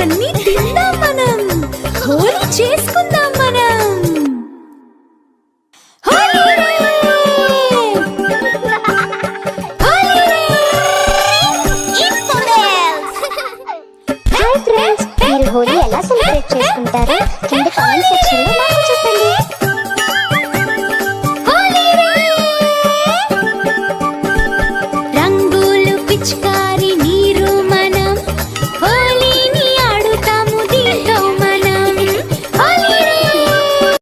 అన్ని తిందాం మనం, హోలీ చేసుకుందాం మనం. హాయ్ ఫ్రెండ్స్, మీరు హోలీ ఎలా సెలబ్రేట్ చేసుకుంటారో కింద కామెంట్ సెక్షన్ లో